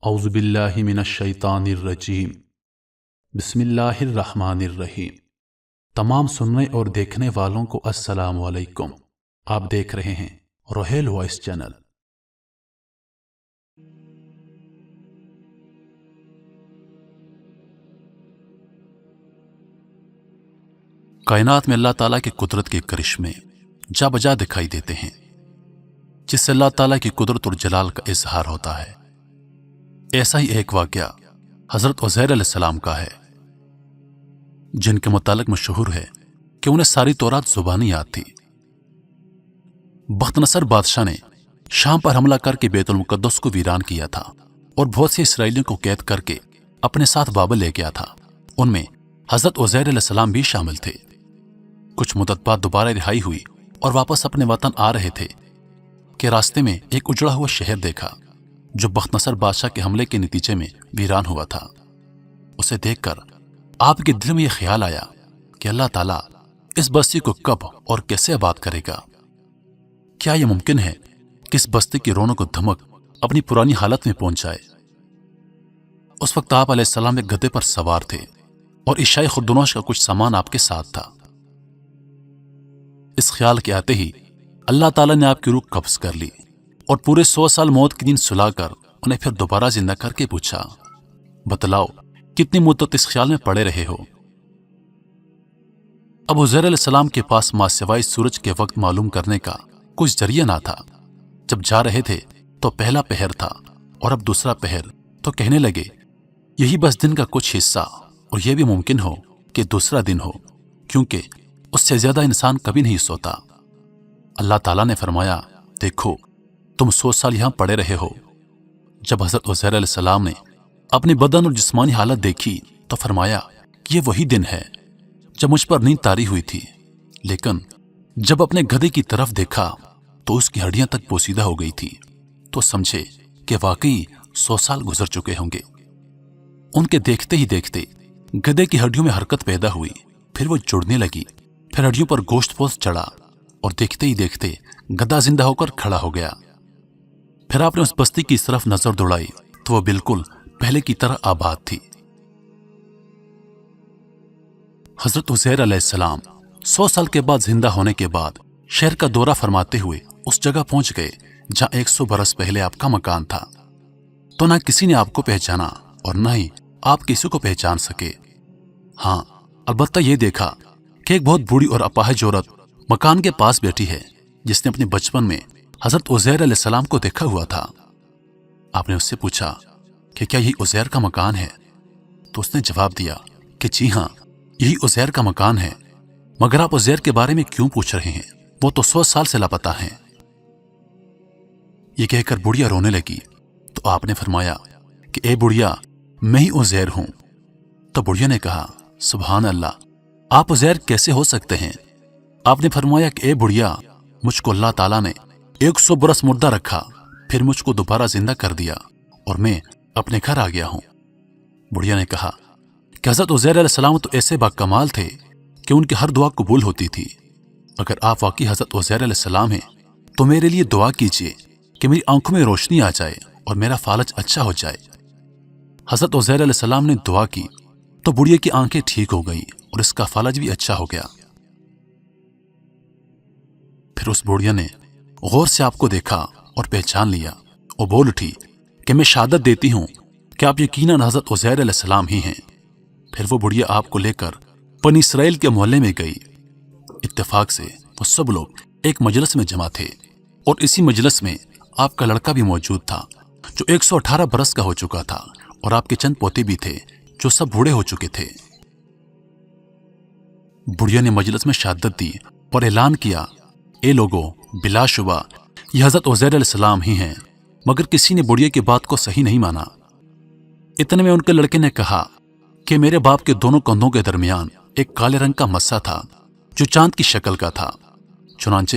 اعوذ باللہ من الشیطان الرجیم بسم اللہ الرحمن الرحیم۔ تمام سننے اور دیکھنے والوں کو السلام علیکم۔ آپ دیکھ رہے ہیں روحیل وائس چینل۔ کائنات میں اللہ تعالیٰ کی قدرت کے کرشمے جا بجا دکھائی دیتے ہیں، جس سے اللہ تعالیٰ کی قدرت اور جلال کا اظہار ہوتا ہے۔ ایسا ہی ایک واقعہ حضرت عزیر علیہ السلام کا ہے، جن کے متعلق مشہور ہے کہ انہیں ساری تورات زبانی یاد تھی۔ بخت نصر بادشاہ نے شام پر حملہ کر کے بیت المقدس کو ویران کیا تھا اور بہت سے اسرائیلیوں کو قید کر کے اپنے ساتھ بابل لے گیا تھا۔ ان میں حضرت عزیر علیہ السلام بھی شامل تھے۔ کچھ مدت بعد دوبارہ رہائی ہوئی اور واپس اپنے وطن آ رہے تھے کہ راستے میں ایک اجڑا ہوا شہر دیکھا جو بخت نصر بادشاہ کے حملے کے نتیجے میں ویران ہوا تھا۔ اسے دیکھ کر آپ کے دل میں یہ خیال آیا کہ اللہ تعالیٰ اس بستی کو کب اور کیسے آباد کرے گا؟ کیا یہ ممکن ہے کہ اس بستی کی رونق و دھمک اپنی پرانی حالت میں پہنچ جائے؟ اس وقت آپ علیہ السلام ایک گدھے پر سوار تھے اور عشاء خردنوش کا کچھ سامان آپ کے ساتھ تھا۔ اس خیال کے آتے ہی اللہ تعالیٰ نے آپ کی روح قبض کر لی اور پورے 100 سال موت کی نیند سلا کر انہیں پھر دوبارہ زندہ کر کے پوچھا، بتلاؤ کتنی مدت اس خیال میں پڑے رہے ہو؟ اب عزیر علیہ السلام کے پاس ماں سوائے سورج کے وقت معلوم کرنے کا کوئی ذریعہ نہ تھا۔ جب جا رہے تھے تو پہلا پہر تھا اور اب دوسرا پہر، تو کہنے لگے یہی بس دن کا کچھ حصہ، اور یہ بھی ممکن ہو کہ دوسرا دن ہو، کیونکہ اس سے زیادہ انسان کبھی نہیں سوتا۔ اللہ تعالیٰ نے فرمایا، دیکھو تم 100 سال یہاں پڑے رہے ہو۔ جب حضرت عزیر علیہ السلام نے اپنی بدن اور جسمانی حالت دیکھی تو فرمایا، یہ وہی دن ہے جب مجھ پر نیند طاری ہوئی تھی، لیکن جب اپنے گدھے کی طرف دیکھا تو اس کی ہڈیاں تک پوسیدہ ہو گئی تھی، تو سمجھے کہ واقعی 100 سال گزر چکے ہوں گے۔ ان کے دیکھتے ہی دیکھتے گدھے کی ہڈیوں میں حرکت پیدا ہوئی، پھر وہ جڑنے لگی، پھر ہڈیوں پر گوشت پوست چڑھا اور دیکھتے ہی دیکھتے گدھا زندہ ہو کر کھڑا ہو گیا۔ پھر آپ نے اس بستی کی طرف نظر دوڑائی تو وہ بالکل پہلے کی طرح آباد تھی۔ حضرت عزیر علیہ السلام 100 سال کے بعد زندہ ہونے کے بعد شہر کا دورہ فرماتے ہوئے اس جگہ پہنچ گئے جہاں 100 برس پہلے آپ کا مکان تھا۔ تو نہ کسی نے آپ کو پہچانا اور نہ ہی آپ کسی کو پہچان سکے۔ ہاں، البتہ یہ دیکھا کہ ایک بہت بوڑھی اور اپاہج عورت مکان کے پاس بیٹھی ہے، جس نے اپنے بچپن میں حضرت عزیر علیہ السلام کو دیکھا ہوا تھا۔ آپ نے اس سے پوچھا کہ کیا یہی عزیر کا مکان ہے؟ تو اس نے جواب دیا کہ جی ہاں، یہی عزیر کا مکان ہے، مگر آپ عزیر کے بارے میں کیوں پوچھ رہے ہیں؟ وہ تو 100 سال سے لاپتہ ہیں۔ یہ کہہ کر بڑھیا رونے لگی تو آپ نے فرمایا کہ اے بڑھیا، میں ہی عزیر ہوں۔ تو بڑھیا نے کہا، سبحان اللہ، آپ عزیر کیسے ہو سکتے ہیں؟ آپ نے فرمایا کہ اے بڑھیا، مجھ کو اللہ تعالیٰ نے 100 برس مردہ رکھا، پھر مجھ کو دوبارہ زندہ کر دیا اور میں اپنے گھر آ گیا ہوں۔ بڑھیا نے کہا کہ حضرت عزیر علیہ السلام تو ایسے باکمال تھے کہ ان کی ہر دعا قبول ہوتی تھی۔ اگر آپ واقعی حضرت عزیر علیہ السلام ہیں تو میرے لیے دعا کیجیے کہ میری آنکھوں میں روشنی آ جائے اور میرا فالج اچھا ہو جائے۔ حضرت عزیر علیہ السلام نے دعا کی تو بڑھیا کی آنکھیں ٹھیک ہو گئیں اور اس کا فالج بھی اچھا ہو گیا۔ پھر اس بڑھیا نے غور سے آپ کو دیکھا اور پہچان لیا اور بول اٹھی کہ میں شہادت دیتی ہوں کہ آپ یقیناً حضرت عزیر علیہ السلام ہی ہیں۔ پھر وہ بڑھیا آپ کو لے کر بنی اسرائیل کے محلے میں گئی۔ اتفاق سے وہ سب لوگ ایک مجلس میں جمع تھے اور اسی مجلس میں آپ کا لڑکا بھی موجود تھا جو 118 برس کا ہو چکا تھا، اور آپ کے چند پوتے بھی تھے جو سب بوڑھے ہو چکے تھے۔ بڑھیا نے مجلس میں شہادت دی اور اعلان کیا، اے لوگو، بلا شبہ یہ حضرت عزیر علیہ السلام ہی ہیں، مگر کسی نے بڑھیا کی بات کو صحیح نہیں مانا۔ اتنے میں ان کے لڑکے نے کہا کہ میرے باپ کے دونوں کندھوں کے درمیان ایک کالے رنگ کا مسا تھا جو چاند کی شکل کا تھا۔ چنانچہ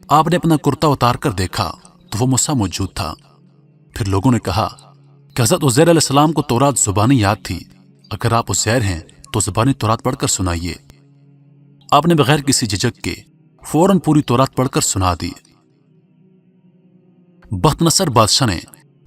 آپ نے اپنا کرتا اتار کر دیکھا تو وہ مسا موجود تھا۔ پھر لوگوں نے کہا کہ حضرت عزیر علیہ السلام کو تورات زبانی یاد تھی، اگر آپ عزیر ہیں تو زبانی تورات پڑھ کر سنائیے۔ آپ نے بغیر کسی جھجک کے فوراً پوری تورات پڑھ کر سنا دی۔ بخت نصر بادشاہ نے